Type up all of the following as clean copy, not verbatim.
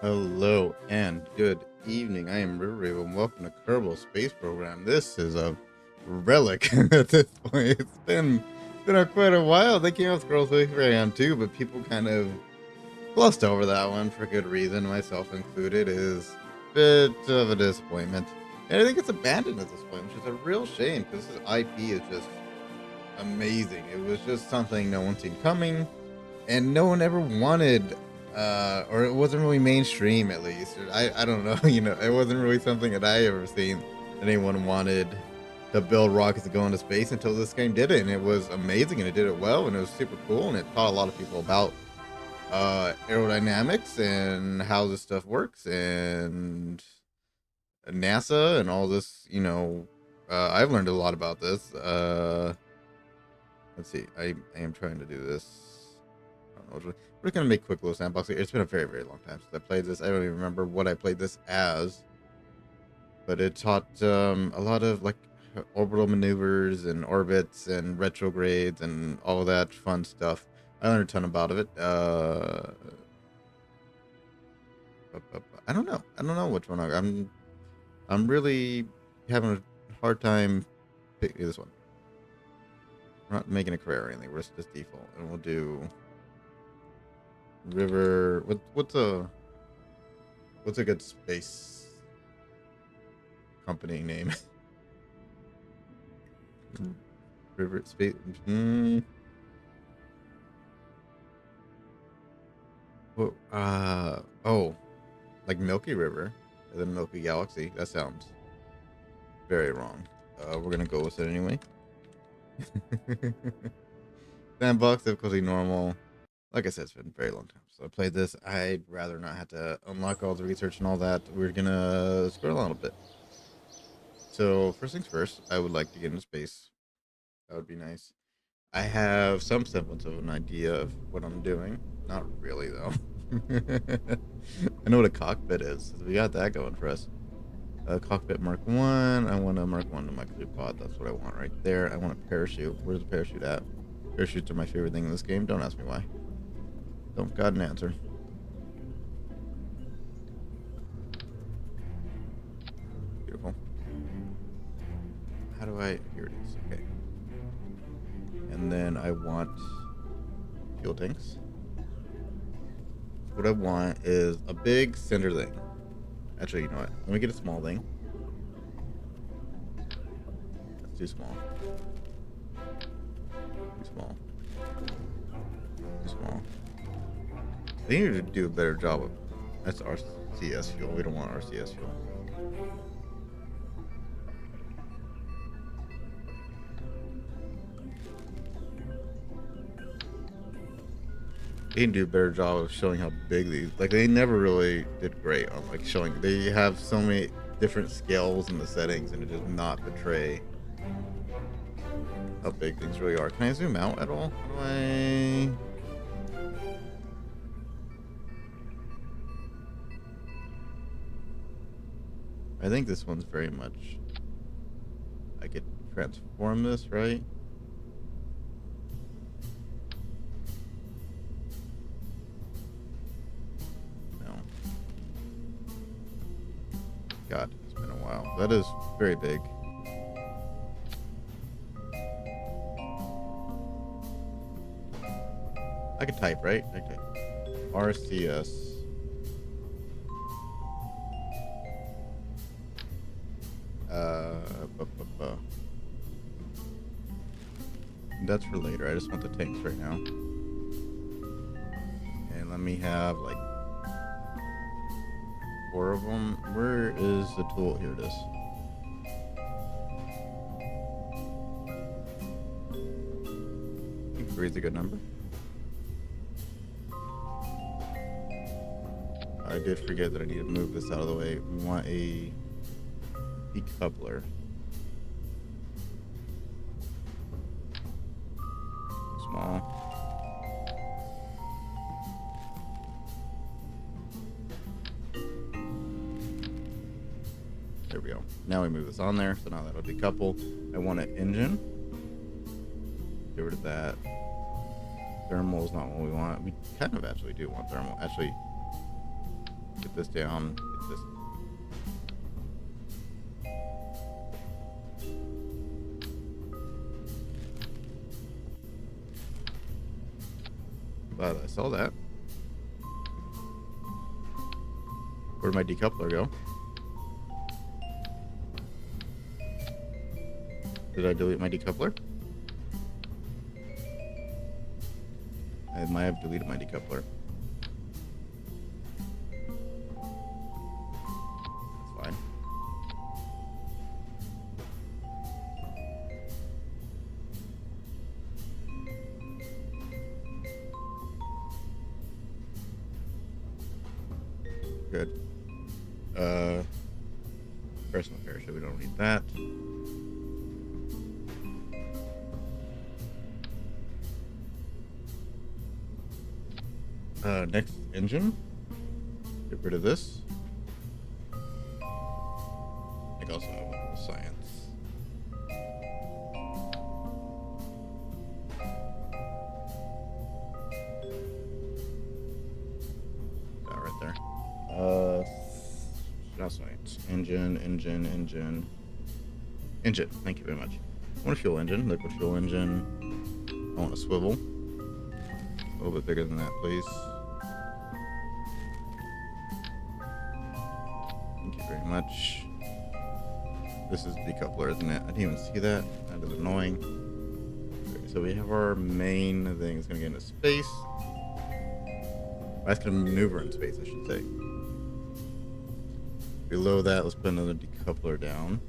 Hello and good evening. I am River and welcome to Kerbal Space Program. This is a relic at this point. It's been quite a while. They came out with Kerbal Space Program too, but people kind of glossed over that one for good reason, myself included. Is a bit of a disappointment. And I think it's abandoned at this point, which is a real shame because this IP is just amazing. It was just something no one seen coming and no one ever wanted, or it wasn't really mainstream, at least. I don't know. It wasn't really something that I ever seen that anyone wanted to build rockets to go into space until this game did it, and it was amazing, and it did it well, and it was super cool, and it taught a lot of people about aerodynamics and how this stuff works, and NASA and all this. I've learned a lot about this. Let's see. I am trying to do this. I don't know. We're just gonna make quick little sandbox. It's been a very, very long time since I played this. I don't even remember what I played this as, but it taught a lot of like orbital maneuvers and orbits and retrogrades and all of that fun stuff. I learned a ton about it. I don't know. I don't know which one I'm really having a hard time picking this one. We're not making a career or anything. We're just default, and we'll do River. What's a good space company name? River Space. Well, oh, like Milky River, the Milky Galaxy. That sounds very wrong. We're gonna go with it anyway. Sandbox difficulty normal. Like I said, it's been a very long time. So I played this. I'd rather not have to unlock all the research and all that. We're gonna scroll a little bit. So first things first, I would like to get into space. That would be nice. I have some semblance of an idea of what I'm doing. Not really though. I know what a cockpit is. So we got that going for us. Cockpit Mark 1. I want a Mark 1 to my crew pod. That's what I want right there. I want a parachute. Where's the parachute at? Parachutes are my favorite thing in this game. Don't ask me why. Don't got an answer. Beautiful. How do I... Here it is. Okay. And then I want fuel tanks. What I want is a big center thing. Actually, you know what? Let me get a small thing. That's too small. Too small. Too small. They need to do a better job of... That's RCS fuel. We don't want RCS fuel. They can do a better job of showing how big these... Like, they never really did great on, like, showing... They have so many different scales in the settings, and it does not portray how big things really are. Can I zoom out at all? How do I... I think this one's very much... I could transform this, right? No. God, it's been a while. That is very big. I can type, right? Okay. RCS. That's for later. I just want the tanks right now. And let me have like 4 of them. Where is the tool? Here it is. I think 3 is a good number. I did forget that I need to move this out of the way. We want a decoupler. Small. There we go. Now we move this on there. So now that'll decouple. I want an engine. Get rid of that. Thermal is not what we want. We kind of actually do want thermal. Actually, put this down. Get this. But I saw that. Where'd my decoupler go? Did I delete my decoupler? I might have deleted my decoupler. That's fine. Good. Personal parachute, we don't need that. Next engine. Get rid of this. I think also have a little science. That right there. Not science. Engine. Thank you very much. I want a fuel engine, liquid fuel engine. I want a swivel. A little bit bigger than that, please. Thank you very much. This is decoupler, isn't it? I didn't even see that. That is annoying. Okay, so we have our main thing. It's going to get into space. That's going to maneuver in space, I should say. Below that, let's put another decoupler down.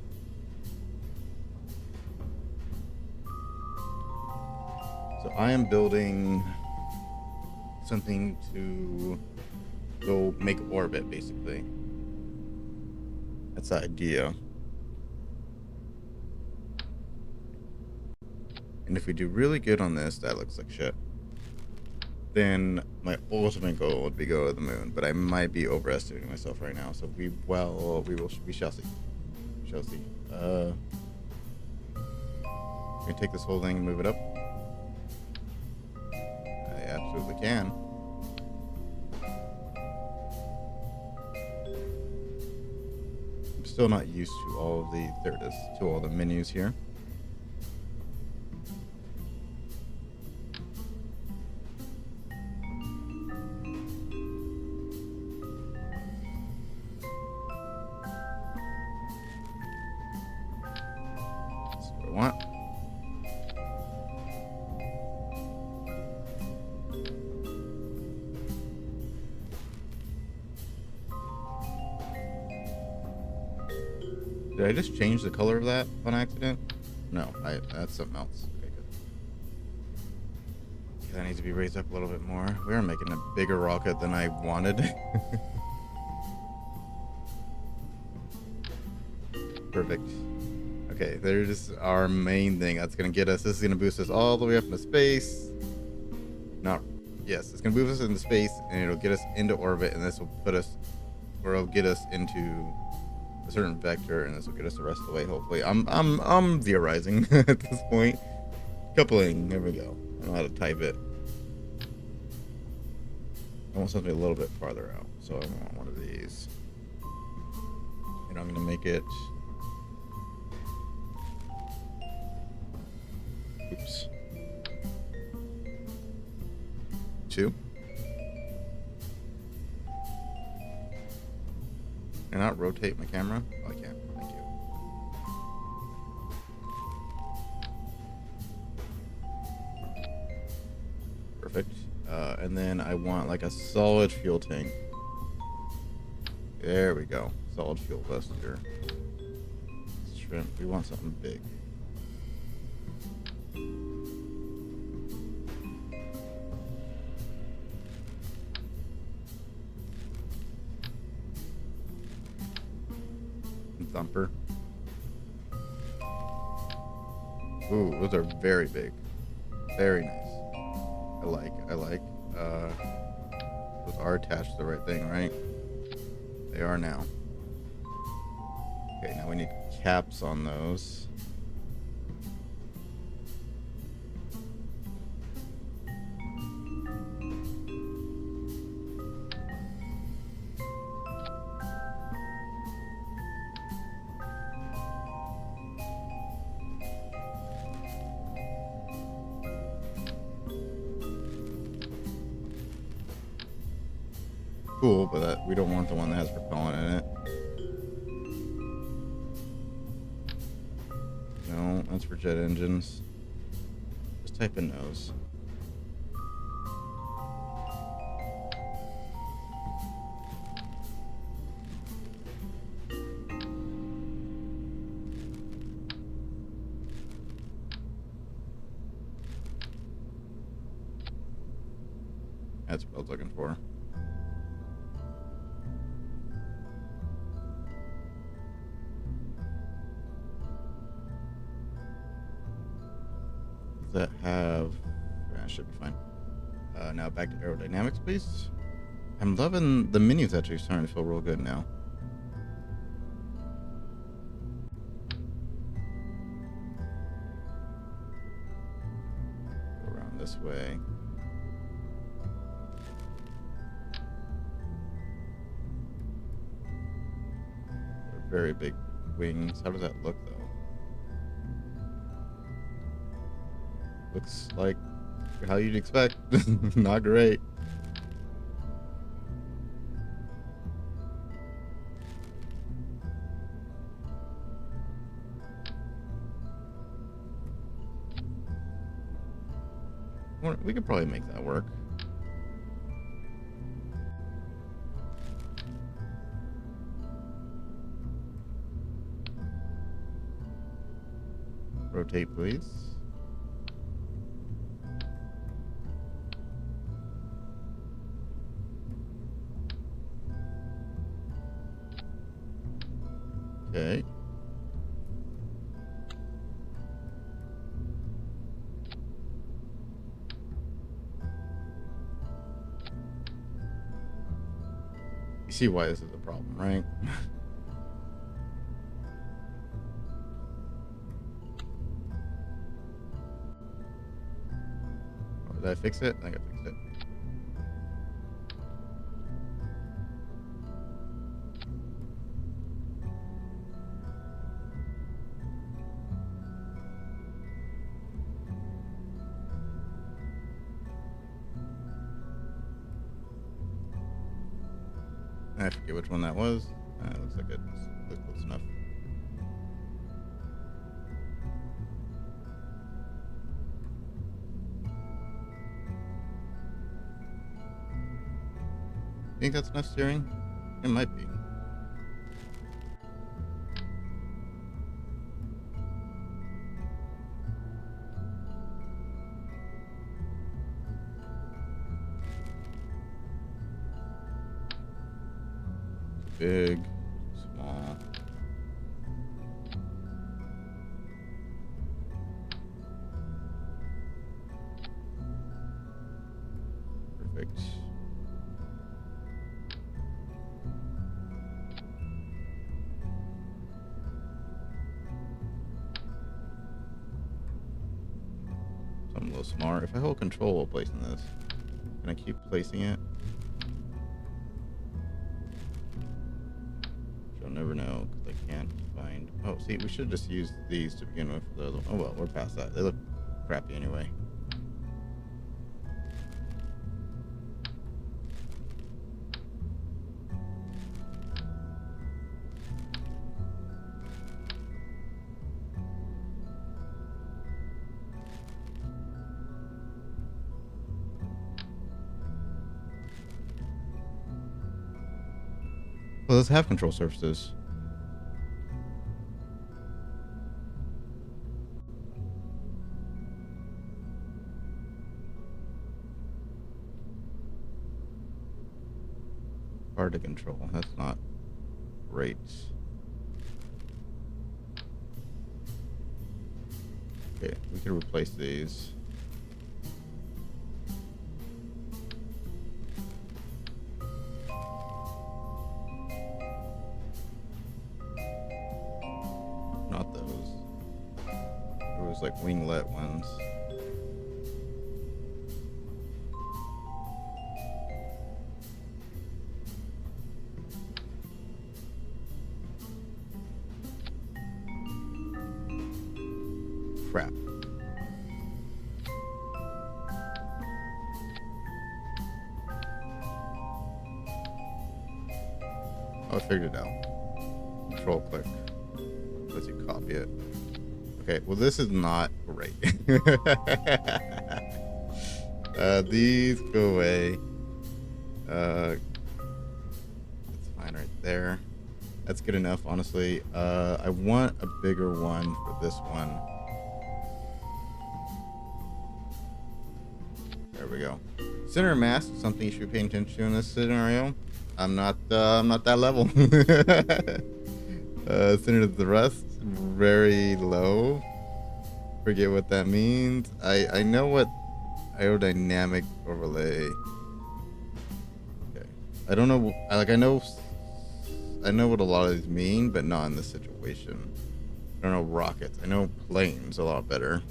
So I am building something to go make orbit, basically. That's the idea. And if we do really good on this, that looks like shit. Then my ultimate goal would be go to the moon, but I might be overestimating myself right now. So we shall see. We shall see. Can I take this whole thing and move it up? I absolutely can. I'm still not used to all of the, there it is, to all the menus here. That's what I want. Did I just change the color of that on accident? No, that's something else. Okay, good. Yeah, that needs to be raised up a little bit more. We are making a bigger rocket than I wanted. Perfect. Okay, there's our main thing. That's gonna get us. This is gonna boost us all the way up into space. Yes, it's gonna boost us into space, and it'll get us into orbit, and this will put us, or it'll get us into a certain vector, and this will get us the rest of the way. Hopefully, I'm theorizing at this point. Coupling. There we go. I know how to type it. I want something a little bit farther out, so I want one of these. And I'm gonna make it. Oops. 2. Can I not rotate my camera? Oh, I can. Thank you. Perfect. And then I want like a solid fuel tank. There we go. Solid fuel buster. Shrimp. We want something big. Thumper. Ooh, those are very big. Very nice. I like. Those are attached to the right thing, right? They are now. Okay, now we need caps on those. cool, but we don't want the one that has propellant in it. No, that's for jet engines. Just type in those. That's what I was looking for. That have should be fine. Now back to aerodynamics, please. I'm loving the menu's actually starting to feel real good now. Go around this way. They're very big wings. How does that look though? Looks like how you'd expect. Not great. We could probably make that work. Rotate, please. Okay. You see why this is a problem, right? Oh, did I fix it? I think I fixed it. I forget which one that was. It looks like it looks close enough. Think that's enough steering? It might be. Big, small. Perfect. Something a little smaller. If I hold control while placing this, can I keep placing it? I'll never know because I can't find. Oh, see, we should just use these to begin with. Oh well, we're past that. They look crappy anyway. Well, let's have control surfaces. Hard to control. That's not great. Okay, we can replace these. Not those. It was like winglet ones. Crap. Oh, I figured it out. Control click. Lets you copy it. Okay, well this is not great. These go away. That's fine right there. That's good enough, honestly. I want a bigger one for this one. There we go. Center mass, something you should pay attention to in this scenario. I'm not that level. Center of the rest, very low. Forget what that means. I know what aerodynamic overlay. Okay. I don't know. I know what a lot of these mean, but not in this situation. I don't know rockets. I know planes a lot better.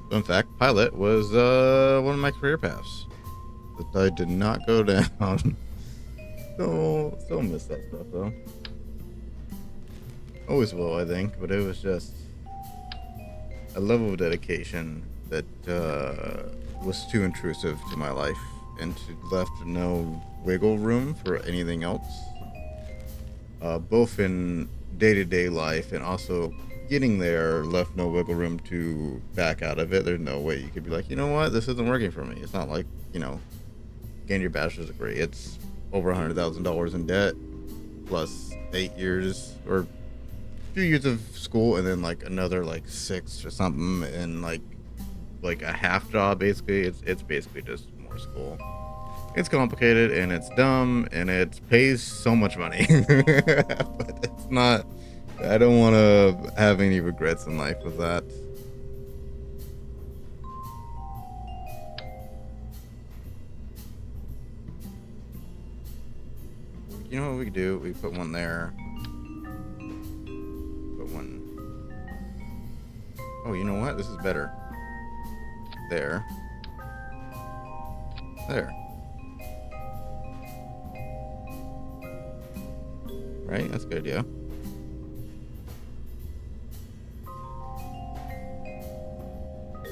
So in fact, pilot was one of my career paths that I did not go down. Still miss that stuff though. Always will, I think, but it was just a level of dedication that was too intrusive to my life and left no wiggle room for anything else, both in day-to-day life and also getting there left no wiggle room to back out of it. There's no way you could be like, you know what, this isn't working for me. It's not like, you know, getting your bachelor's degree. It's over $100,000 in debt plus 8 years or few years of school and then like another like 6 or something and like a half job. Basically it's basically just more school. It's complicated and it's dumb and it pays so much money. But it's not, I don't want to have any regrets in life with that. You know what we could do, we put one there. Oh, you know what? This is better. There. Right? That's a good idea.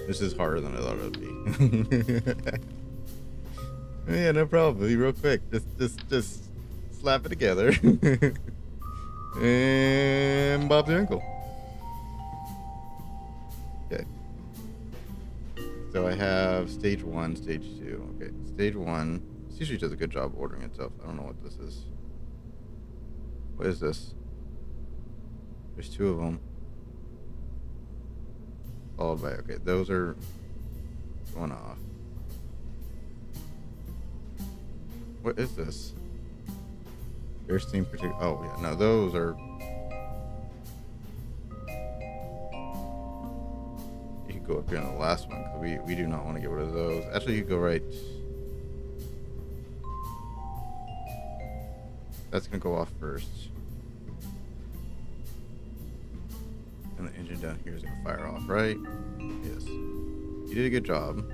This is harder than I thought it would be. Yeah, no problem. Be real quick. Just slap it together. And Bob's your uncle. Okay. So I have stage 1, stage 2. Okay, stage 1. This usually does a good job ordering itself. I don't know what this is. What is this? There's 2 of them. Followed by, okay, those are going off. What is this? Airsteam particular. Oh, yeah, no, those are. Go up here on the last one because we do not want to get rid of those. Actually, you go right. That's gonna go off first, and the engine down here is gonna fire off, right? Yes, you did a good job.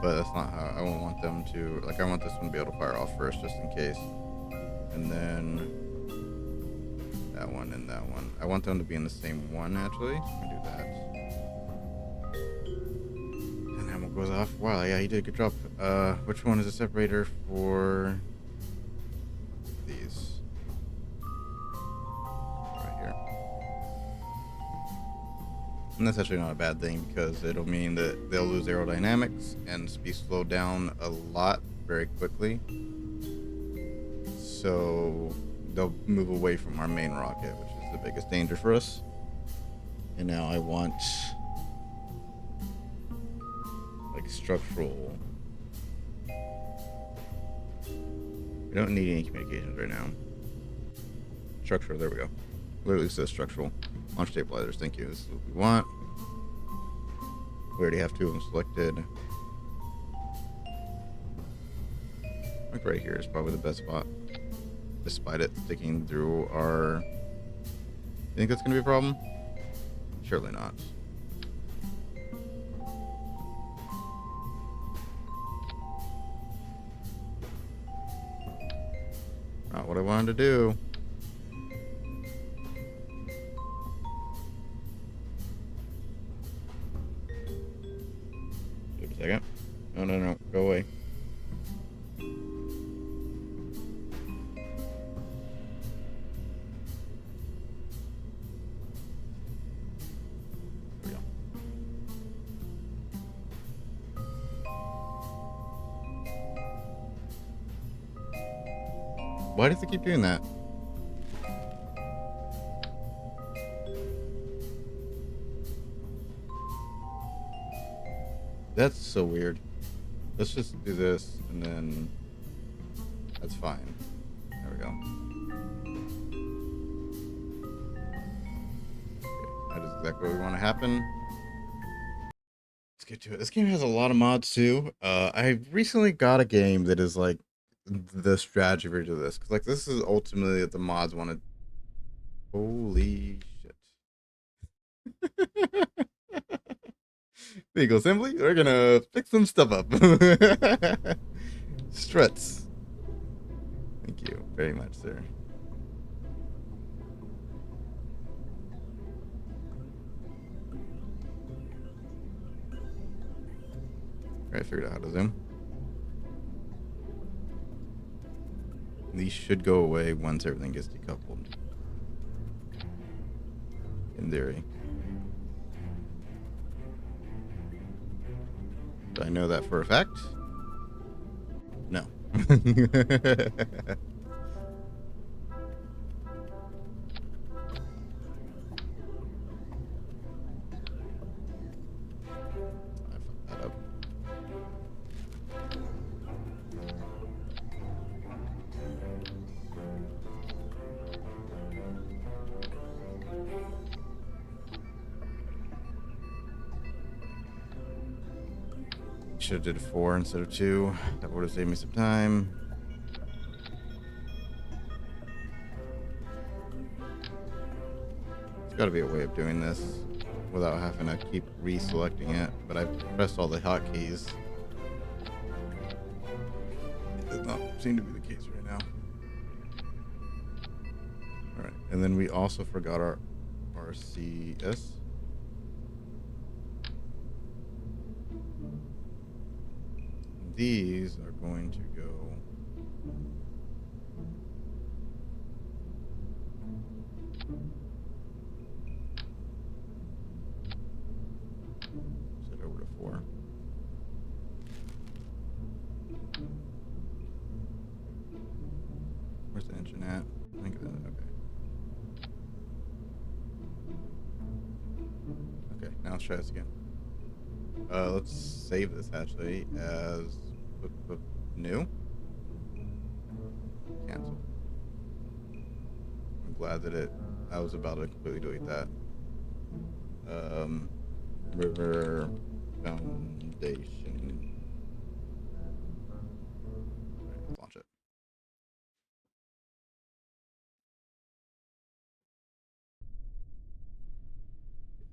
But that's not how I won't want them to. Like, I want this one to be able to fire off first, just in case, and then. That one and that one. I want them to be in the same one, actually. I can do that. And then what goes off? Wow, yeah, he did a good job. Which one is the separator for these? Right here. And that's actually not a bad thing because it'll mean that they'll lose aerodynamics and be slowed down a lot very quickly. So they'll move away from our main rocket, which is the biggest danger for us. And now I want like structural. We don't need any communications right now. Structural, there we go. Literally says structural. Launch stabilizers, thank you. This is what we want. We already have 2 of them selected. Like right here is probably the best spot. Despite it sticking through our... You think that's going to be a problem? Surely not. Not what I wanted to do. Give it a second. No, no, no. Go away. There we go. Why does it keep doing that? That's so weird. Let's just do this, and then that's fine. There we go. Okay, that is exactly what we want to happen. Let's get to it. This game has a lot of mods too. I recently got a game that is like the strategy version of this, because like this is ultimately what the mods wanted. Holy shit! Vehicle assembly. We're gonna fix some stuff up. Struts. Thank you very much, sir. I figured out how to zoom. These should go away once everything gets decoupled. In theory. Do I know that for a fact? No. I fucked that up. Should have did 4 instead of 2. That would have saved me some time. There's got to be a way of doing this without having to keep reselecting it, but I pressed all the hotkeys. It does not seem to be the case right now. Alright, and then we also forgot our RCS. These are going to go set over to 4. Where's the engine at? I think that okay. Okay, now let's try this again. Let's save this actually as new. Cancel. I'm glad that I was about to completely delete that. River Foundation. Right, let's launch it.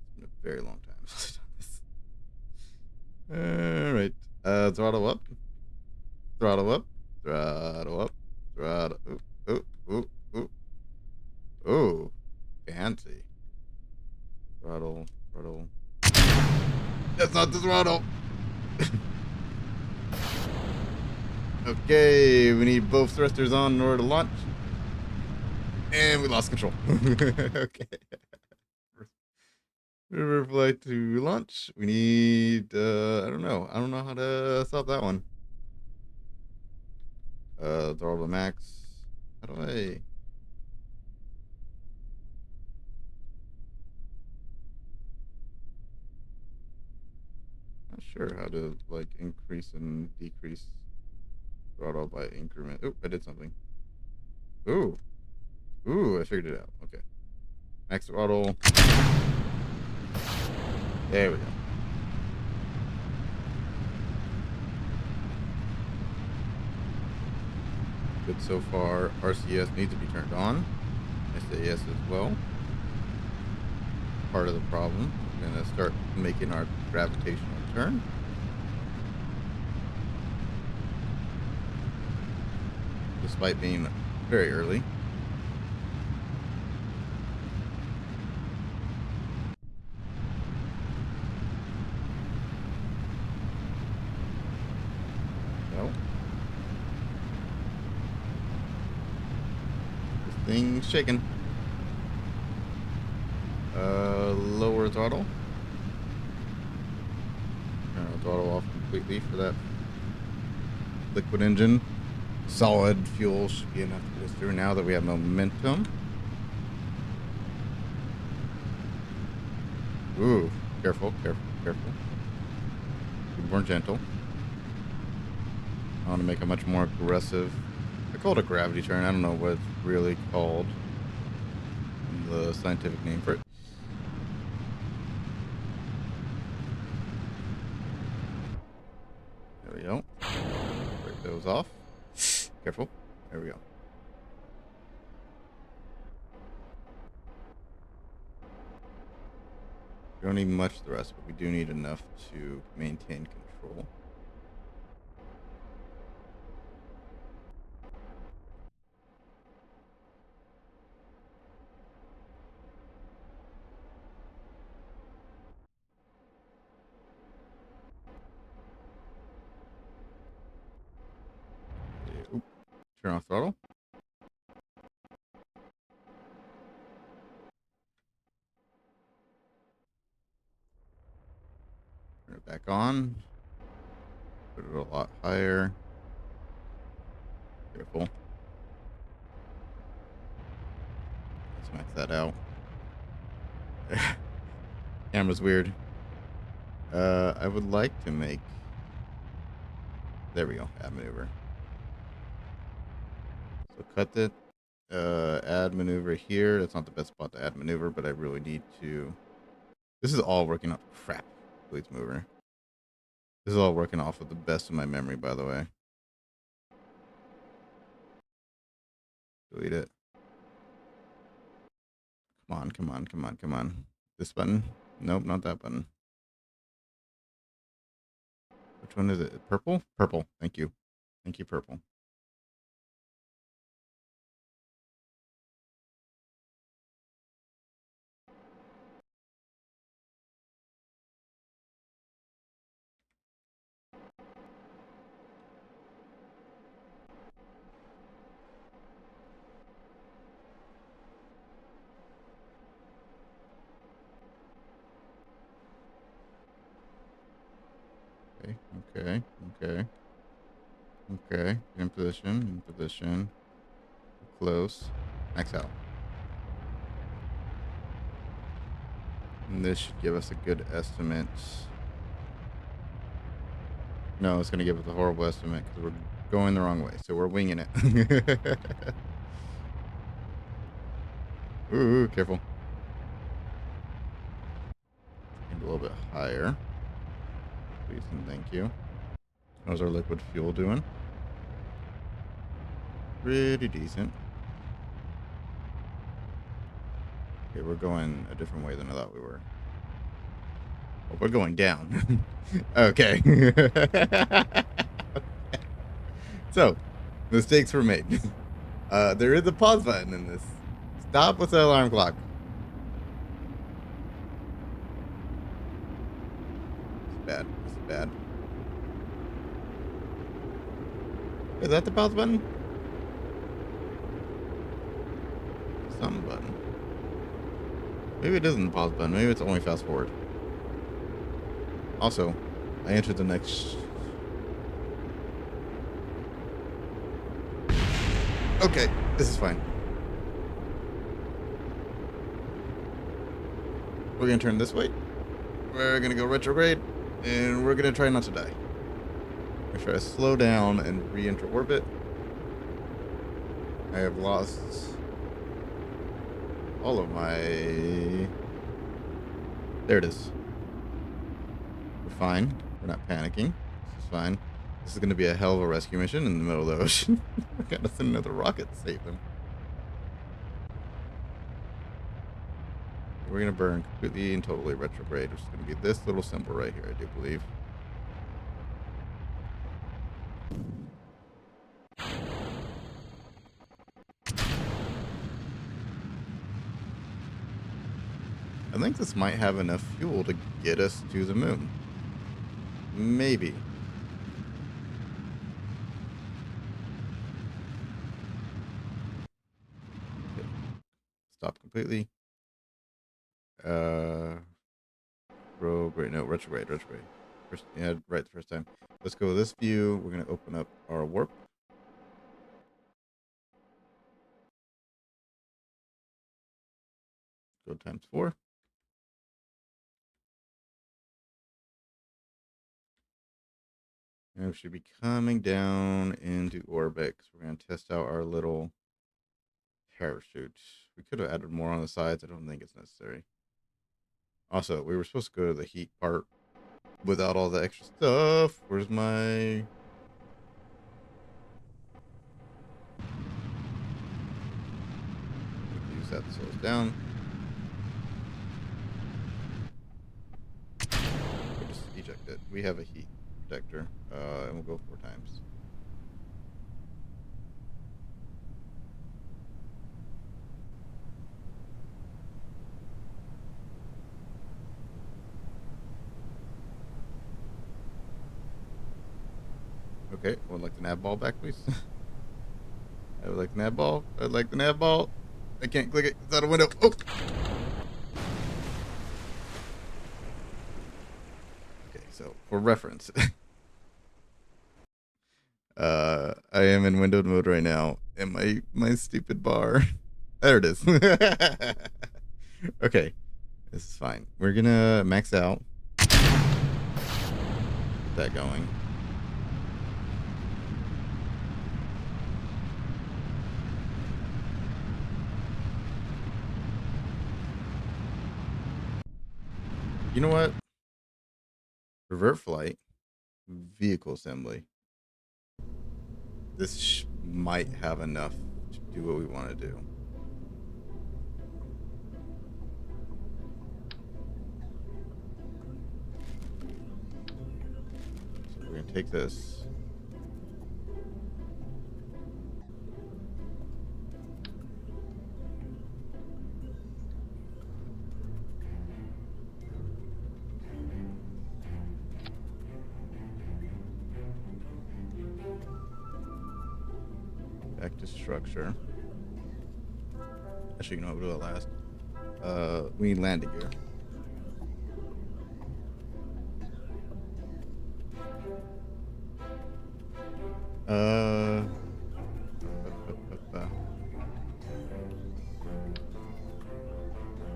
It's been a very long time since I've done this. All right. Throttle up. Throttle up. Throttle up. Throttle. Ooh, ooh, ooh, ooh. Ooh. Fancy. Throttle. Throttle. That's not the throttle. Okay, we need both thrusters on in order to launch. And we lost control. Okay. River flight to launch. We need, I don't know. I don't know how to solve that one. Throttle max. How do I? Not sure how to, like, increase and decrease throttle by increment. Oh, I did something. Ooh. Ooh, I figured it out. Okay. Max throttle. There we go. Good so far. RCS needs to be turned on. SAS as well. Part of the problem. We're going to start making our gravitational turn. Despite being very early. Things shaking. Lower throttle. Turn the throttle off completely for that liquid engine. Solid fuel should be enough to get us through now that we have momentum. Ooh, careful, careful, careful. Be more gentle. I want to make a much more aggressive. I call it a gravity turn. I don't know what it's really called. The scientific name for it. There we go. Break those off. Careful. There we go. We don't need much thrust, but we do need enough to maintain control. Oop. Turn off throttle. Turn it back on. Put it a lot higher. Careful. Let's max that out. Camera's weird. I would like to make... There we go. Add maneuver. So cut the add maneuver here. That's not the best spot to add maneuver, but I really need to... This is all working off... Crap. Please mover. This is all working off of the best of my memory, by the way. Delete it. Come on, come on, come on, come on. This button? Nope, not that button. Which one is it? Purple? Purple. Thank you. Thank you, purple. Okay, okay, okay. Okay, in position, in position. Close. Max out. And this should give us a good estimate. No, it's going to give us a horrible estimate because we're going the wrong way. So we're winging it. Ooh, careful. And a little bit higher. Please and thank you. How's our liquid fuel doing? Pretty decent. Okay, we're going a different way than I thought we were. Oh, we're going down. Okay. So, mistakes were made. There is a pause button in this. Stop with the alarm clock. It's bad. This is bad. Is that the pause button? Some button. Maybe it isn't the pause button. Maybe it's only fast forward. Also, I entered the next... Okay, this is fine. We're gonna turn this way. We're gonna go retrograde, and we're gonna try not to die. We're gonna try to slow down and re-enter orbit. I have lost all of my... There it is. We're fine. We're not panicking. This is fine. This is going to be a hell of a rescue mission in the middle of the ocean. We gotta send another rocket to save them. We're going to burn completely and totally retrograde, which is going to be this little symbol right here, I do believe. I think this might have enough fuel to get us to the moon. Maybe. Okay, completely. Rogue, wait, no, retrograde. First, yeah, right the first time. Let's go with this view. We're gonna open up our warp. Go ×4. And we should be coming down into orbit because we're gonna test out our little parachute. We could have added more on the sides. I don't think it's necessary. Also, we were supposed to go to the heat part without all the extra stuff. Where's my... Use that to slow us down. We'll just eject it. We have a heat protector, and we'll go 4 times. Okay, I would like the nav ball back, please. I would like the nav ball. I'd like the nav ball. I can't click it. It's out a window. Oh! Okay, so for reference, I am in windowed mode right now, and my stupid bar. There it is. Okay, this is fine. We're gonna max out. Get that going. You know what? Revert flight, vehicle assembly. This might have enough to do what we want to do. So we're going to take this. Back to structure. Actually, you know what? We'll do that last. We need landing gear. I'm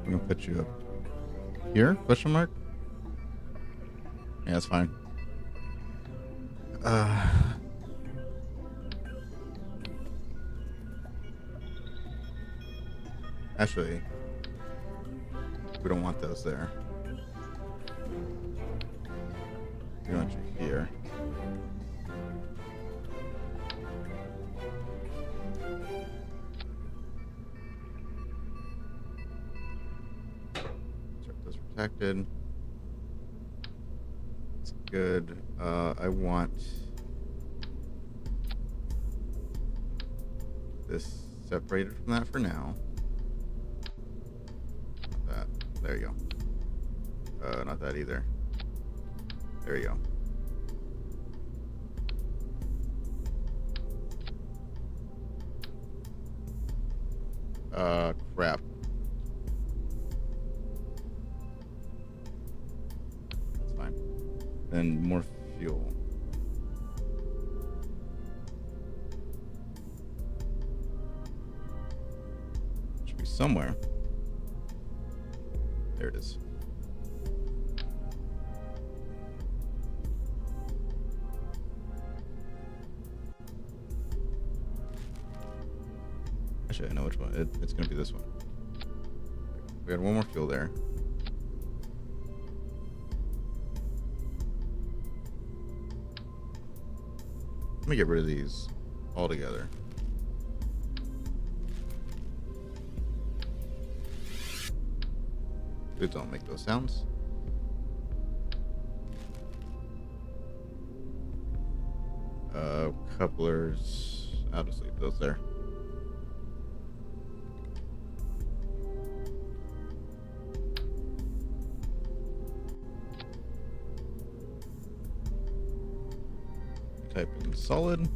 gonna put you up here? Question mark? Yeah, that's fine. Actually, we don't want those there. We want you here. Those protected. It's good. I want this separated from that for now. That. There you go. Not that either. There you go. Crap. That's fine. Then more fuel. Should be somewhere. There it is. Actually, I know which one. It's going to be this one. We had one more fuel there. Let me get rid of these altogether. Please don't make those sounds. Couplers. I'll just leave those there. Type in solid.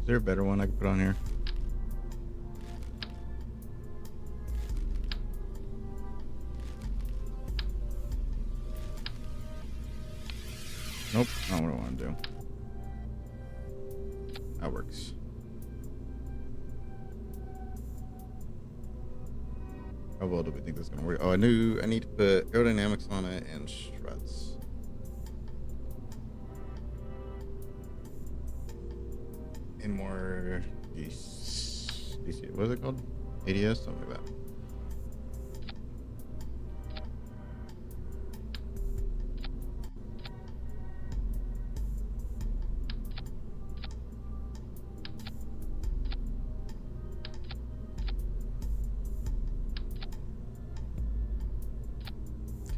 there a better one I could put on here? Nope, not what I want to do. That works. How well do we think this is going to work? Oh, I need to put aerodynamics on it and struts. And more DC, what is it called? ADS, something like that.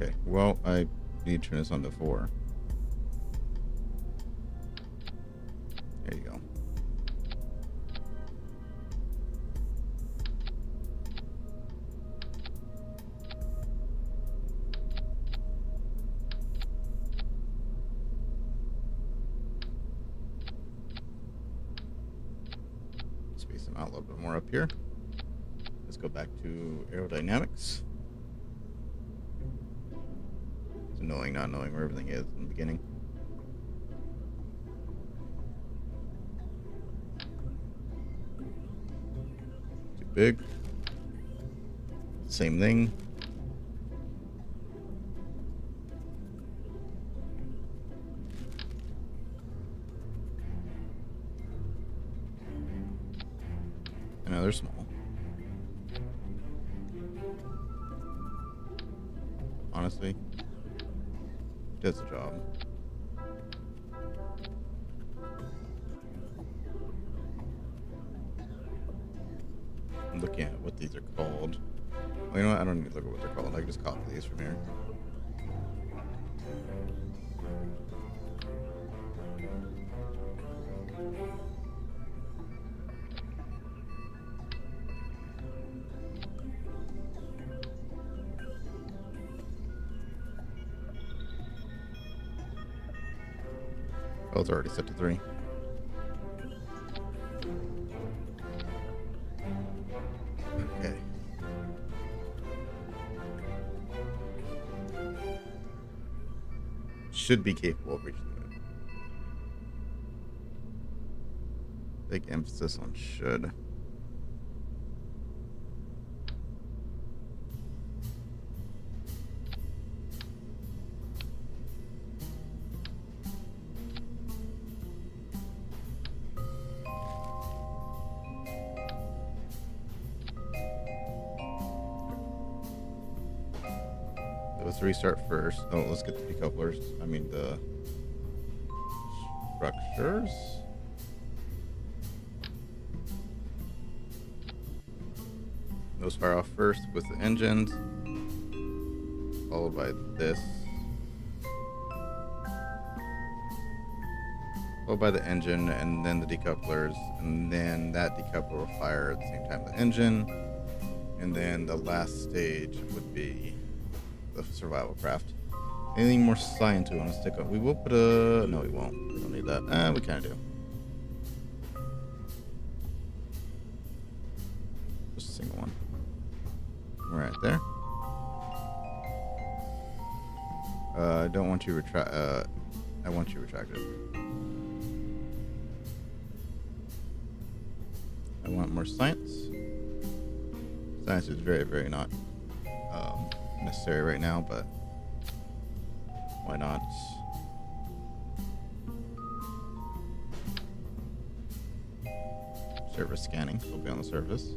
Okay, well, I need to turn this on to 4. There you go. Space them out a little bit more up here. Let's go back to aerodynamics. It's annoying not knowing where everything is in the beginning. Too big. Same thing. I know they're small. Honestly, does the job. I'm looking at what these are called. Well, you know what? I don't need to look at what they're called. I can just copy these from here. Oh, it's already set to 3. Okay. Should be capable of reaching the moon. Big emphasis on should. Let's restart first. Oh, let's get the decouplers. I mean the structures. Those fire off first with the engines, followed by this, followed by the engine, and then the decouplers, and then that decoupler will fire at the same time the engine, and then the last stage would be the survival craft. Anything more science we want to stick on? We will put a... No, we won't. We don't need that. We kind of do. Just a single one. Right there. I don't want you retract. I want you retracted. I want more science. Science is very, very not necessary right now, but why not? Surface scanning will be on the surface.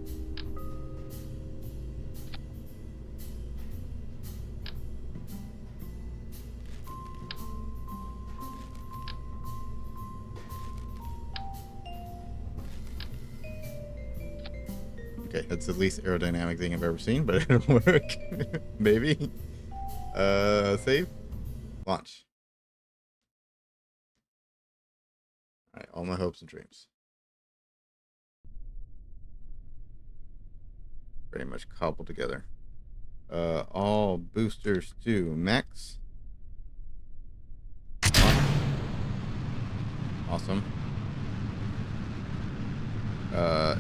Okay, that's the least aerodynamic thing I've ever seen, but it'll work. Maybe. Save. Launch. Alright, all my hopes and dreams. Very much cobbled together. All boosters to max. Launch. Awesome.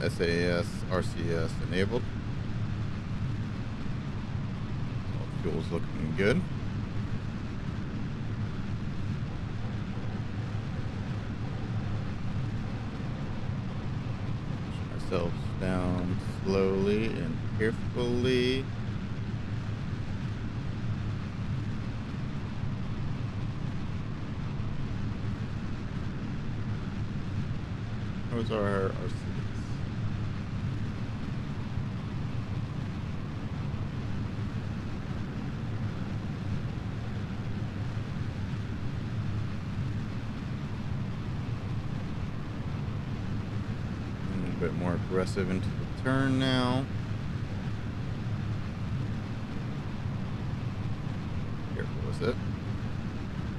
SAS, RCS enabled. All fuel's looking good. Pushing ourselves down slowly and carefully. How's our RCS? A little bit more aggressive into the turn now. Careful with it.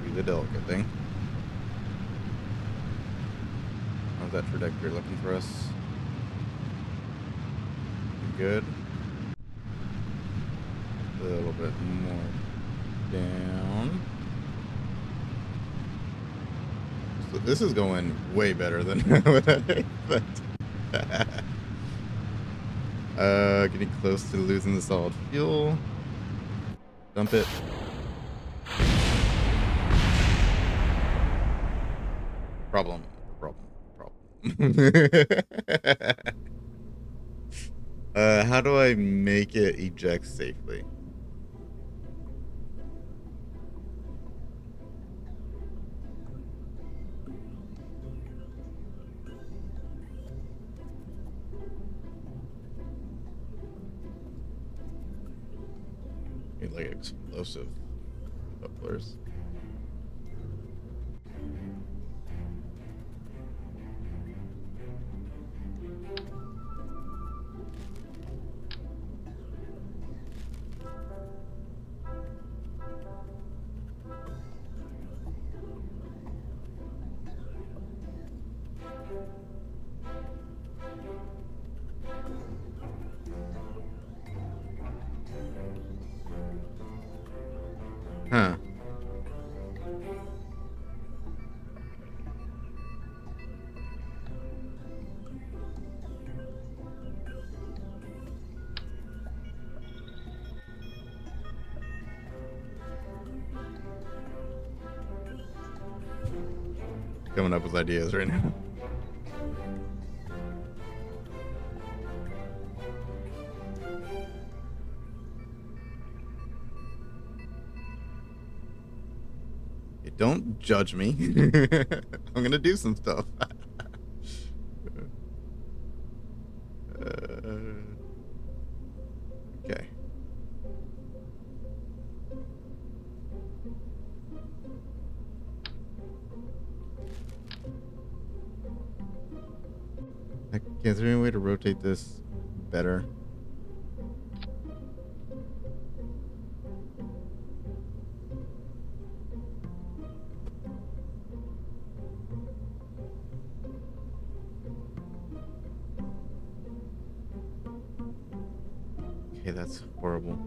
Be the delicate thing. How's that trajectory looking for us? Good. A little bit more down. So this is going way better than what I expected. Getting close to losing the solid fuel. Dump it. Problem. How do I make it eject safely? Need like explosive couplers. Huh. Coming up with ideas right now. Hey, don't judge me. I'm gonna do some stuff. Okay. Is there any way to rotate this better? Okay, that's horrible.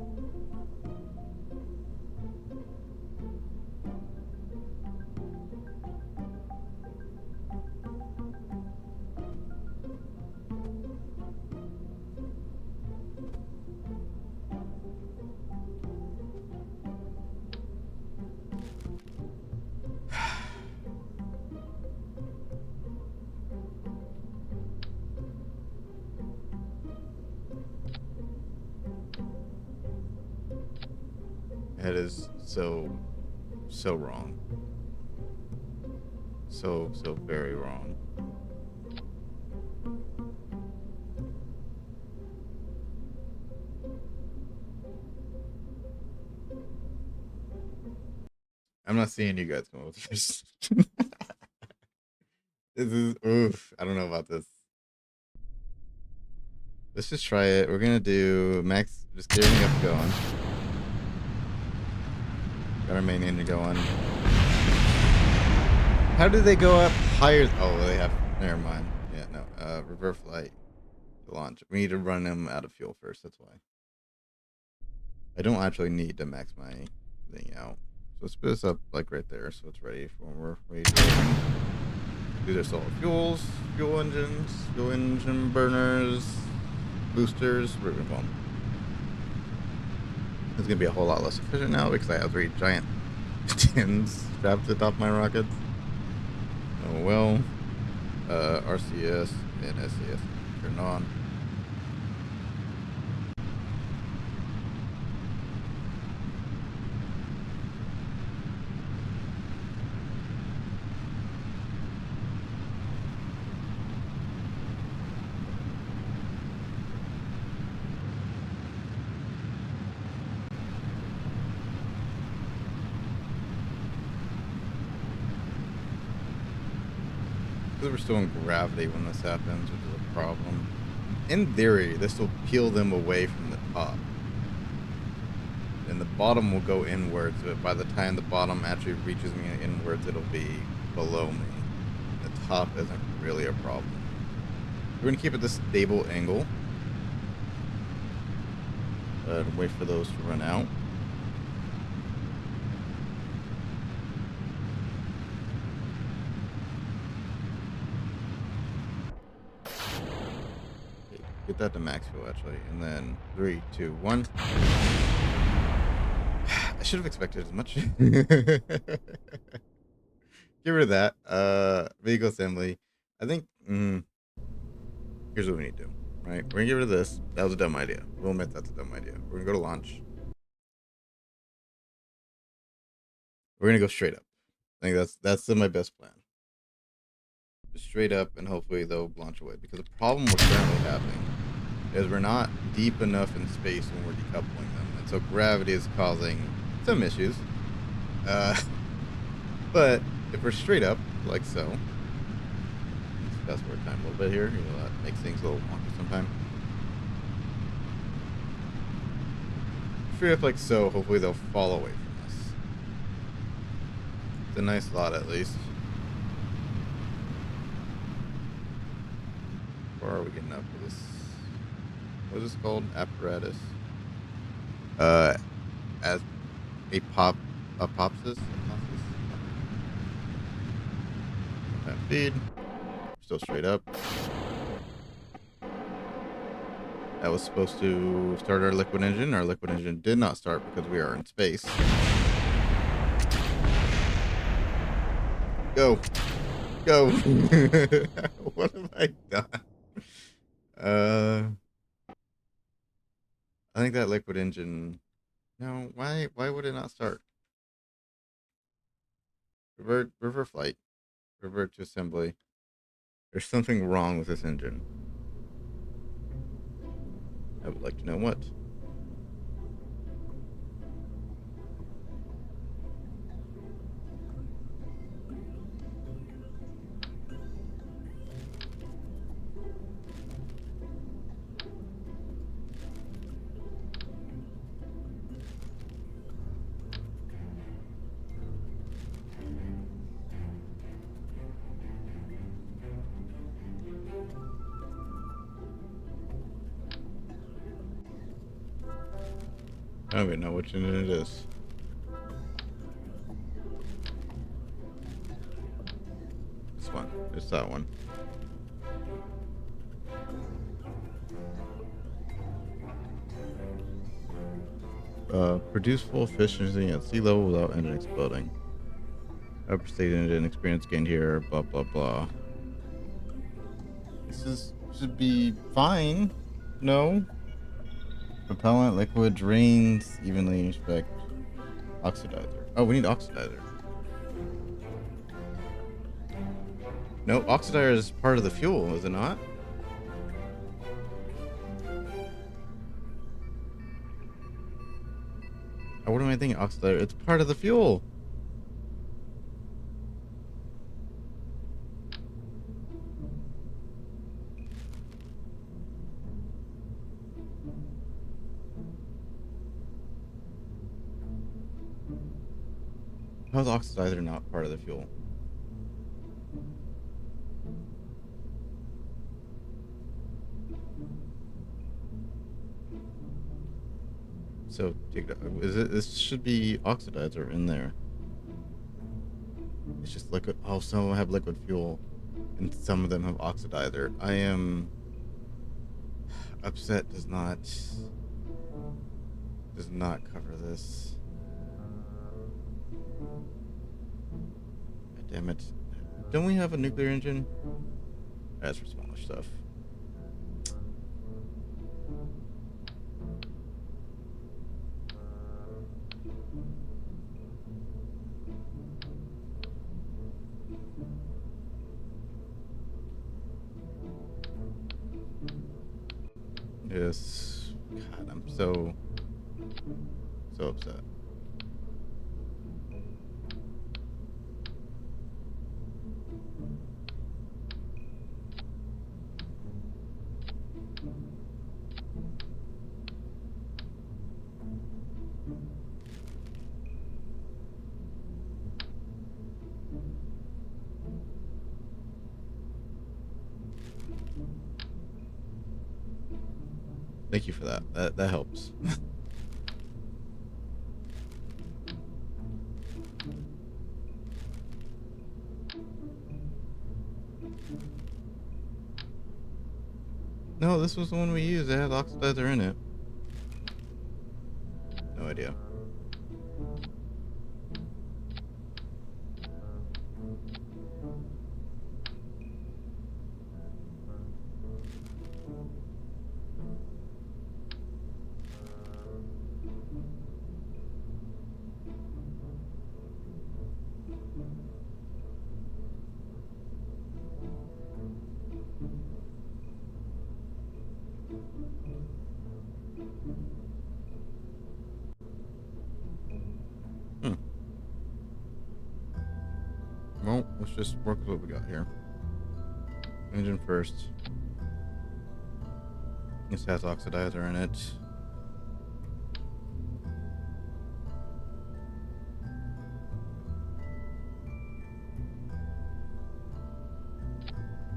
That is so wrong. So very wrong. I'm not seeing you guys come up with this. This is oof. I don't know about this. Let's just try it. We're gonna do max. Just get everything up going. Got our main engine going. How do they go up higher? Oh, they have. Never mind. Yeah, no. Reverse flight to launch. We need to run them out of fuel first. That's why. I don't actually need to max my thing out. So let's put this up like right there, so it's ready for when we're ready to go. These are solid fuels, fuel engines, fuel engine burners, boosters. We're gonna go. It's gonna be a whole lot less efficient now because I have 3 giant tins strapped to the top of my rockets. Oh well. RCS and SAS turned on. Because we're still in gravity when this happens, which is a problem. In theory, this will peel them away from the top. And the bottom will go inwards, but by the time the bottom actually reaches me inwards, it'll be below me. The top isn't really a problem. We're going to keep it this stable angle. Wait for those to run out. Get that to max fuel, actually. And then 3, 2, 1. I should have expected as much. Get rid of that. Vehicle assembly. I think, here's what we need to do, right? We're going to get rid of this. That was a dumb idea. We'll admit that's a dumb idea. We're going to go to launch. We're going to go straight up. I think that's my best plan. Just straight up, and hopefully they'll launch away. Because the problem we're currently having is we're not deep enough in space when we're decoupling them, and so gravity is causing some issues. But if we're straight up, like so, let's fast forward time a little bit here. You know, that makes things a little wonky sometimes. Straight up like so, hopefully they'll fall away from us. It's a nice lot, at least. Where are we getting up with this? What is this called? Apparatus. As apopsis. Feed. Still straight up. That was supposed to start our liquid engine. Our liquid engine did not start because we are in space. Go. Go. What have I done? I think that liquid engine. No, why would it not start? Revert flight. Revert to assembly. There's something wrong with this engine. I would like to know what. I don't even know which engine it is. This one. It's that one. Produce full efficiency at sea level without engine exploding. Upper state engine experience gained here. Blah blah blah. Should be fine. No. Propellant liquid drains evenly. Inspect oxidizer. Oh, we need oxidizer. No, oxidizer is part of the fuel, is it not? Oh, what am I thinking? Oxidizer. It's part of the fuel. How is oxidizer not part of the fuel? So, this should be oxidizer in there. It's just liquid. Oh, some of them have liquid fuel. and some of them have oxidizer. I am upset does not cover this. God damn it. Don't we have a nuclear engine? That's for smaller stuff. Yes. God, I'm so upset. Thank you for that. That helps. No, this was the one we used. It had oxidizer in it. No idea. Hmm. Well, let's just work with what we got here. Engine first. This has oxidizer in it.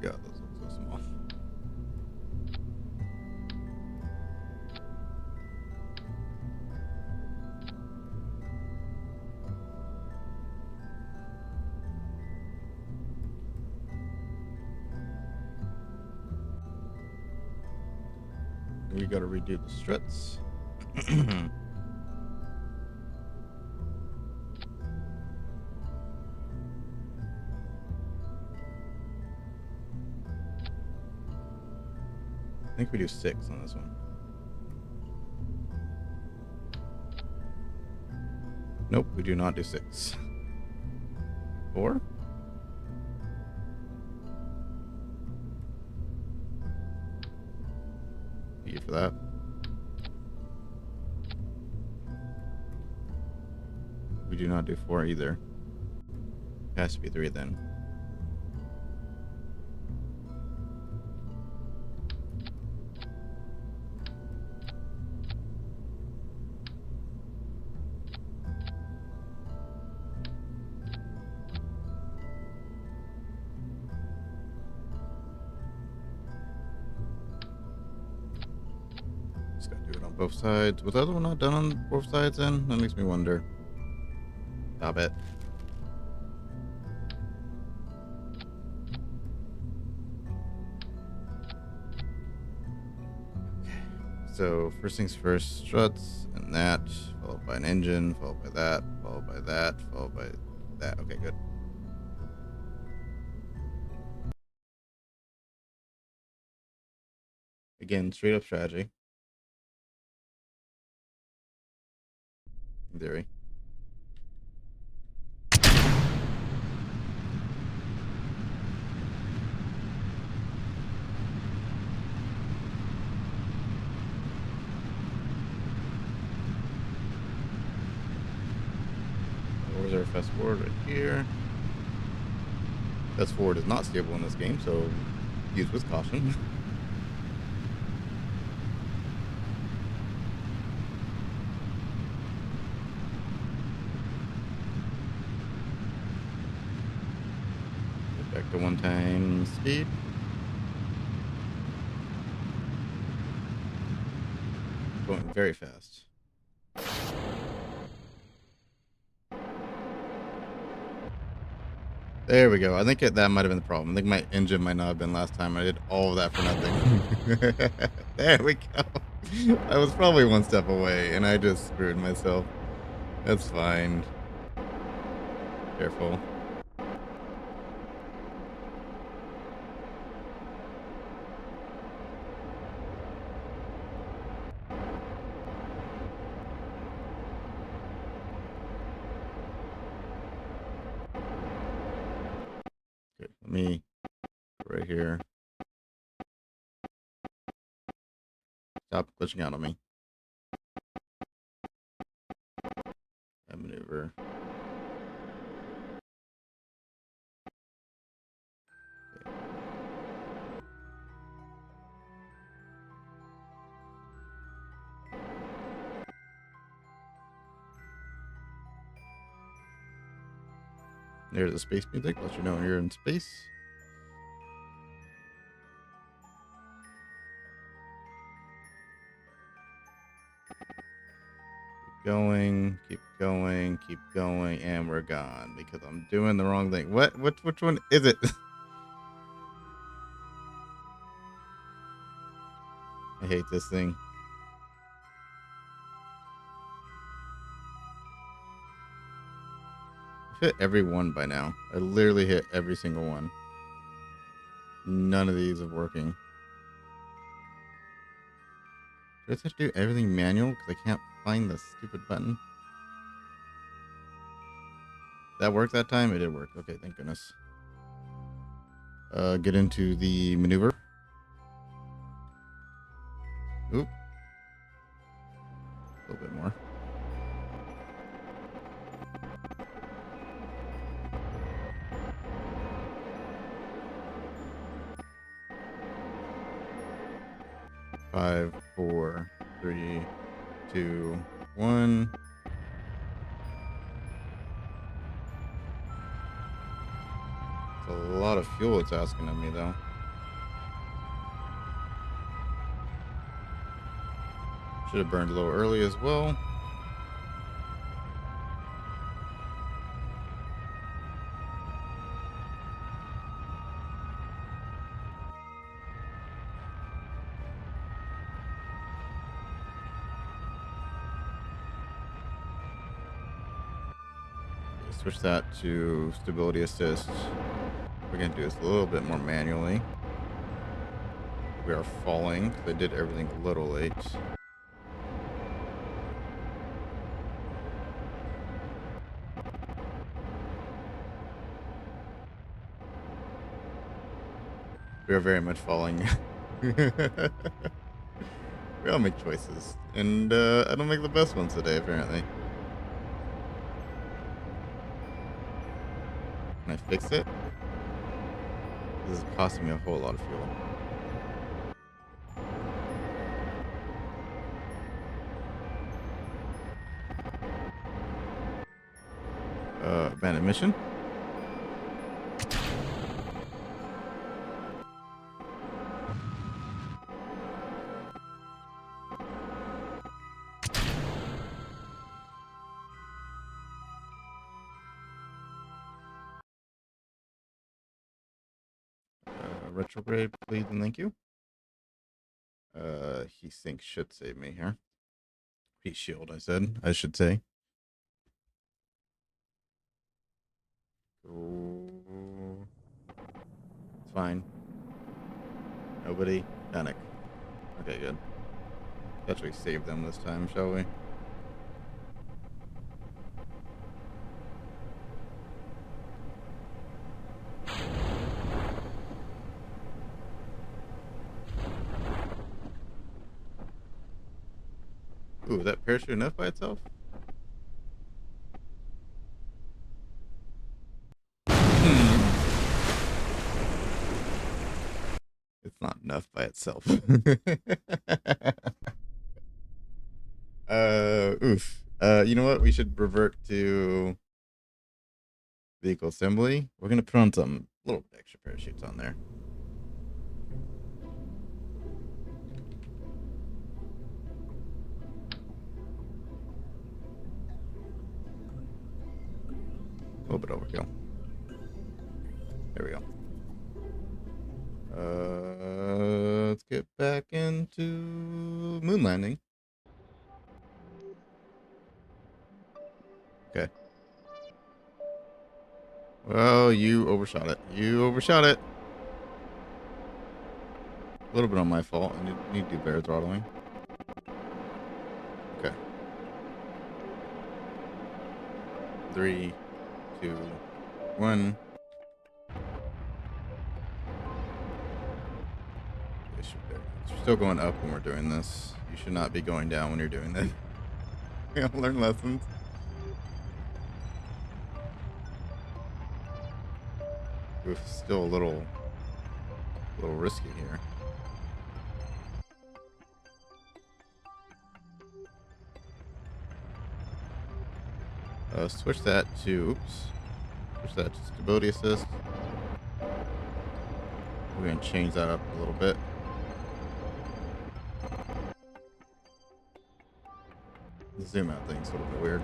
Yeah, those look so small. We gotta redo the struts. I think we do 6 on this one. Nope, we do not do 6. 4? Thank you for that. We do not do 4 either. It has to be 3 then. Just gotta do it on both sides. Was the other one not done on both sides then? That makes me wonder. Stop it. So first things first, struts and that, followed by an engine, followed by that, followed by that, followed by that. Okay, good. Again, straight up strategy. In theory. Where's our fast forward right here? Fast forward is not stable in this game, so use with caution. Back to 1 time speed. Going very fast. There we go. I think that might have been the problem. I think my engine might not have been last time. I did all of that for nothing. There we go. I was probably one step away, and I just screwed myself. That's fine. Careful. Okay, let me go right here. Stop glitching out on me. I maneuver. There's the space music. Let you know you're in space. Keep going, and we're gone because I'm doing the wrong thing. What? Which one is it? I hate this thing. I've hit every one by now. I literally hit every single one. None of these are working. Do I have to do everything manual because I can't find the stupid button? That worked that time? It did work. Okay, thank goodness. Get into the maneuver. Oop. A little bit more. Five, four, three, two, one. It's a lot of fuel it's asking of me, though. Should have burned a little early as well. Switch that to stability assist. We're going to do this a little bit more manually. We are falling because I did everything a little late. We are very much falling. We all make choices, and I don't make the best ones today, apparently. Can I fix it? This is costing me a whole lot of fuel. Abandoned mission. Retrograde, please and thank you. Heat sink should save me here. Heat shield, I should say. Ooh. It's fine. Nobody panic. Okay, good. Let's actually save them this time, shall we? Ooh, is that parachute enough by itself? It's not enough by itself. Oof. You know what? We should revert to vehicle assembly. We're gonna put on some little extra parachutes on there. A little bit overkill. There we go. Let's get back into moon landing. Okay. Well, you overshot it. You overshot it. A little bit on my fault. I need to do better throttling. Okay. 3, 2, 1. You're still going up when we're doing this. You should not be going down when you're doing this. We gotta learn lessons. Oof, still a little risky here. Switch that to, switch that to stability assist. We're gonna change that up a little bit. The zoom out thing's a little bit weird.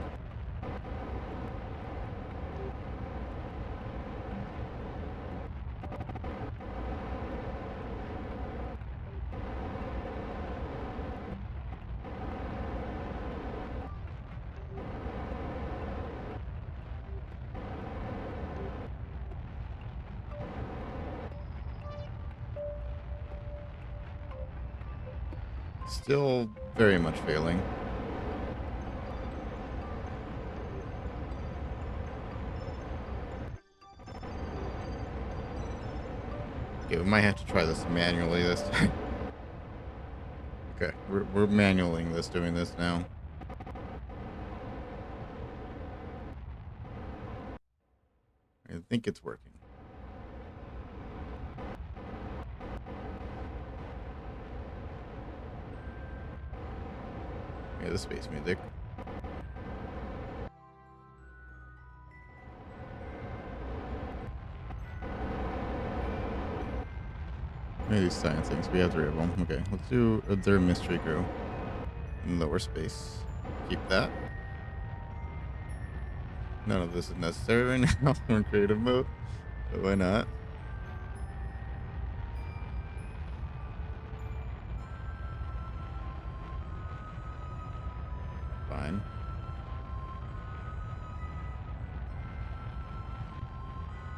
Still very much failing. Okay, we might have to try this manually this time. Okay, we're manualing this, doing this now. I think it's working. Yeah, the space music. Maybe these science things. We have 3 of them. Okay, let's do their mystery crew in lower space. Keep that. None of this is necessary right now. We're in creative mode, but why not? Fine.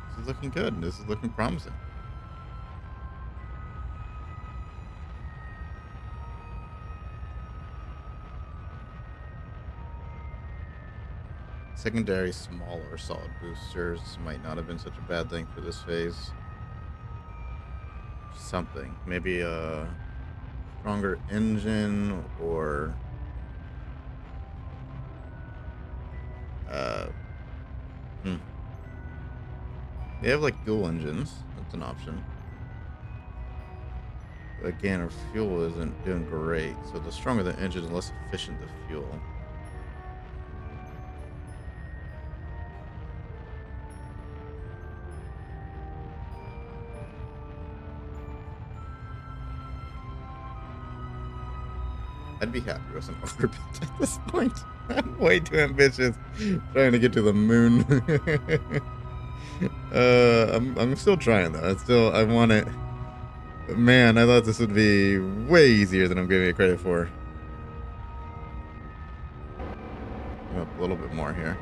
This is looking good. This is looking promising. Secondary smaller solid boosters might not have been such a bad thing for this phase. Something. Maybe a stronger engine or they have like dual engines. That's an option. But again, our fuel isn't doing great. So the stronger the engine, the less efficient the fuel. I'd be happy with some orbit at this point. I'm way too ambitious trying to get to the moon. I'm still trying though. I want it. But man, I thought this would be way easier than I'm giving it credit for. Up a little bit more here.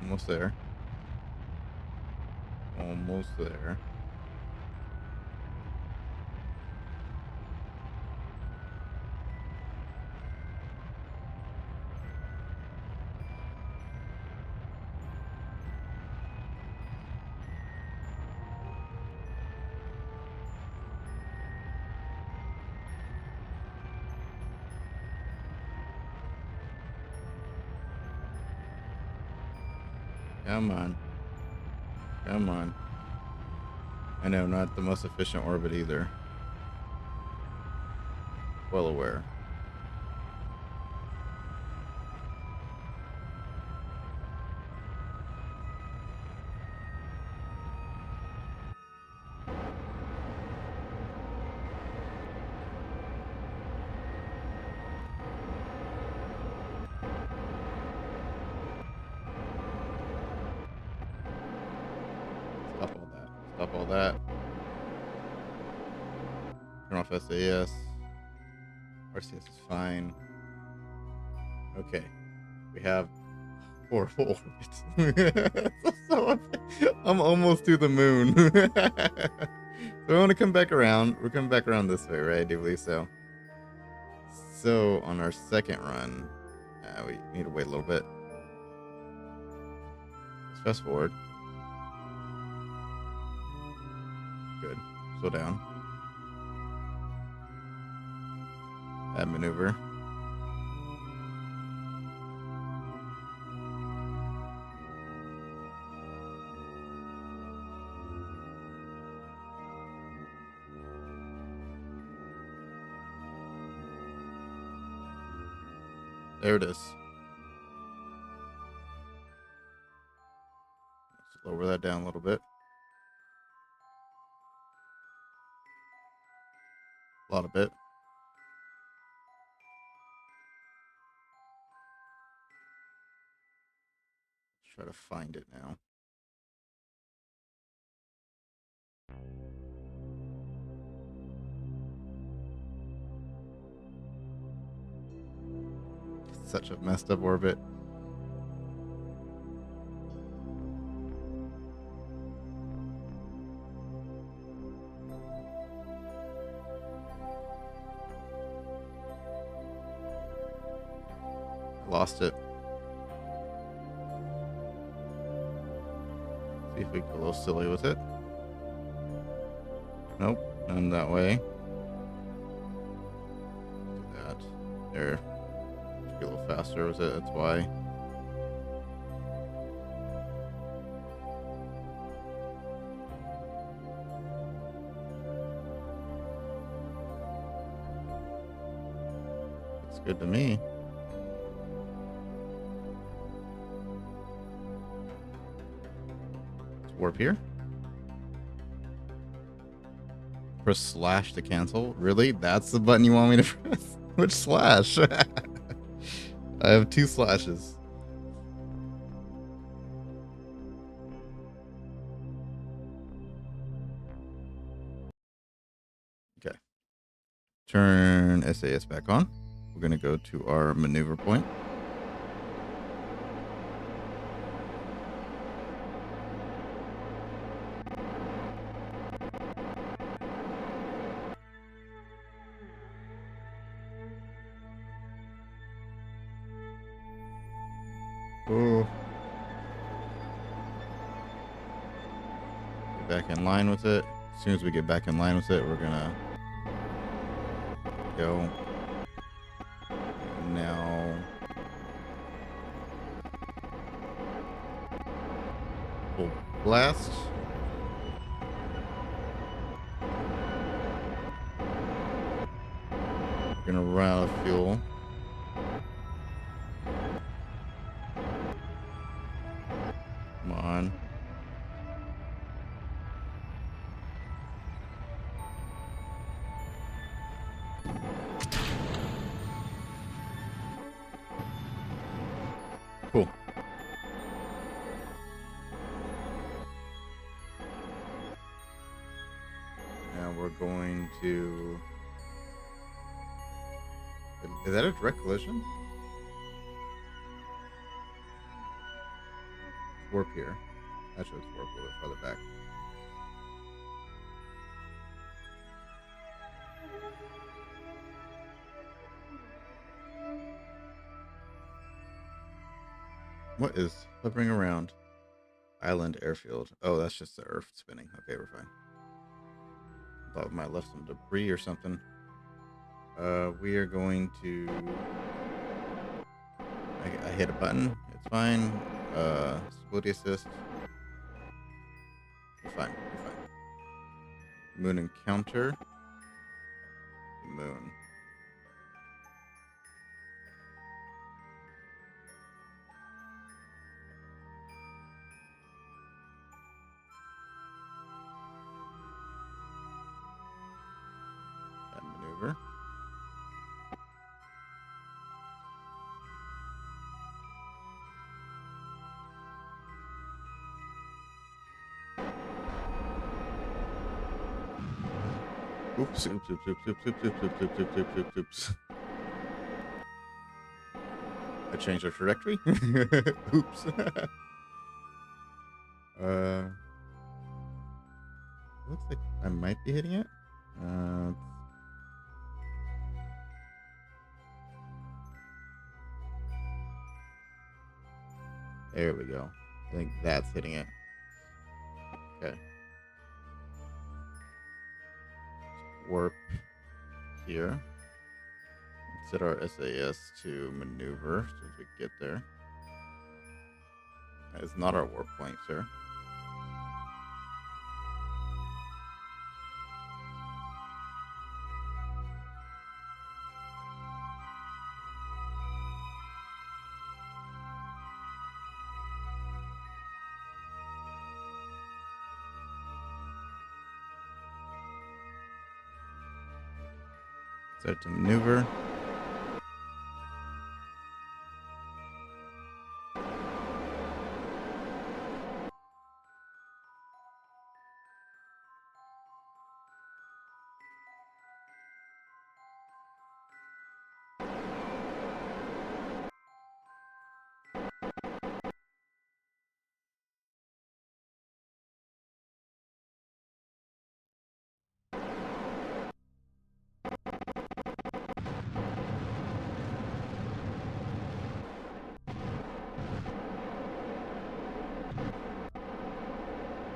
Almost there. Almost there. Come on. Come on. I know, not the most efficient orbit either. Well aware. Stop all that. Turn off SAS. RCS is fine. Okay. We have 4 orbits. I'm almost to the moon. So I want to come back around. We're coming back around this way, right? I do believe so. So on our second run, we need to wait a little bit. Let's fast forward. Good. Slow down. Add maneuver. There it is. Let's lower that down a little bit. A lot of bit. Let's try to find it now. Such a messed up orbit. Lost it. See if we go a little silly with it. Nope, none that way. Do that. There. Be a little faster with it, that's why. Looks good to me. Warp here. Press slash to cancel. Really? That's the button you want me to press? Which slash? I have 2 slashes. Okay. Turn SAS back on. We're going to go to our maneuver point. Oh. Get back in line with it. As soon as we get back in line with it, we're gonna go. Now, full blast. We're gonna run out of fuel. Come on. Cool. Now we're going to... Is that a direct collision? Warp here. Actually, let's warp a little bit farther back. What is hovering around? Island airfield. Oh, that's just the Earth spinning. Okay, we're fine. Thought we might have left some debris or something. We are going to... I hit a button. It's fine. Stability assist. We're fine. We're fine. Moon encounter. Moon. That maneuver. Oops, oops, oops, oops, oops, oops, oops, oops, oops, oops, oops, oops. I changed our trajectory. Oops. uh, looks like I might be hitting it. Uh, there we go. I think that's hitting it. Okay. Warp here. Set our SAS to maneuver as soon as we get there. That is not our warp point, sir. Set it to maneuver.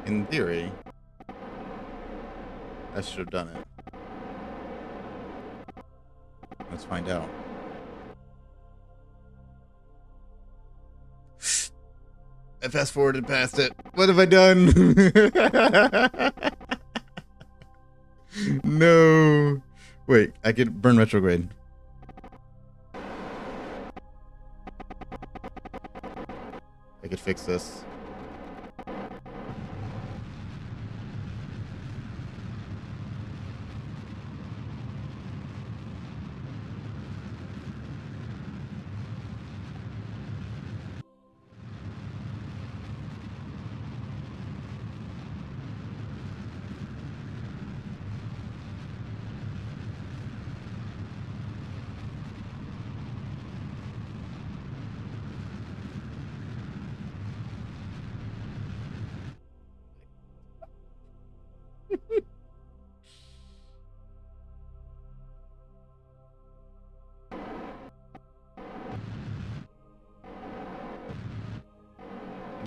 In theory, I should have done it. Let's find out. I fast forwarded past it. What have I done? No. Wait, I could burn retrograde. I could fix this.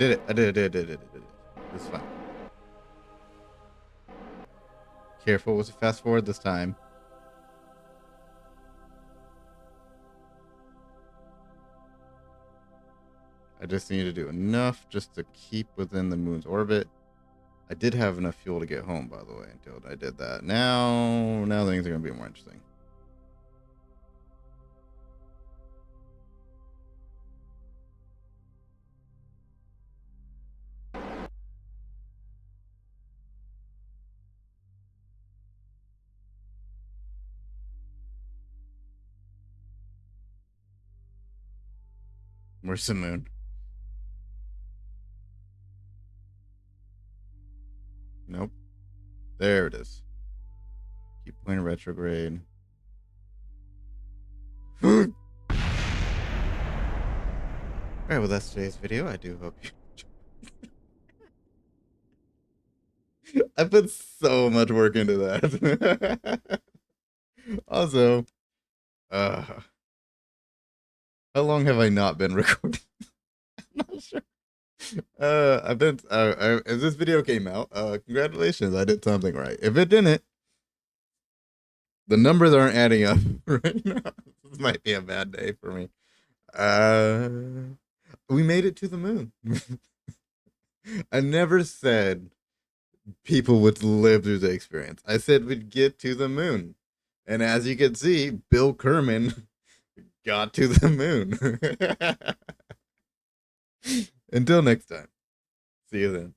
I did it. I did it. It's fine. Careful with the fast forward this time. I just need to do enough just to keep within the moon's orbit. I did have enough fuel to get home, by the way, until I did that. Now things are going to be more interesting. Where's the moon? Nope. There it is. Keep pointing retrograde. Alright, well, that's today's video. I do hope you I put so much work into that. Also, uh, how long have I not been recording? I'm not sure. I've been. If this video came out, congratulations, I did something right. If it didn't, the numbers aren't adding up right now. This might be a bad day for me. We made it to the moon. I never said people would live through the experience. I said we'd get to the moon. And as you can see, Bill Kerman got to the moon. Until next time. See you then.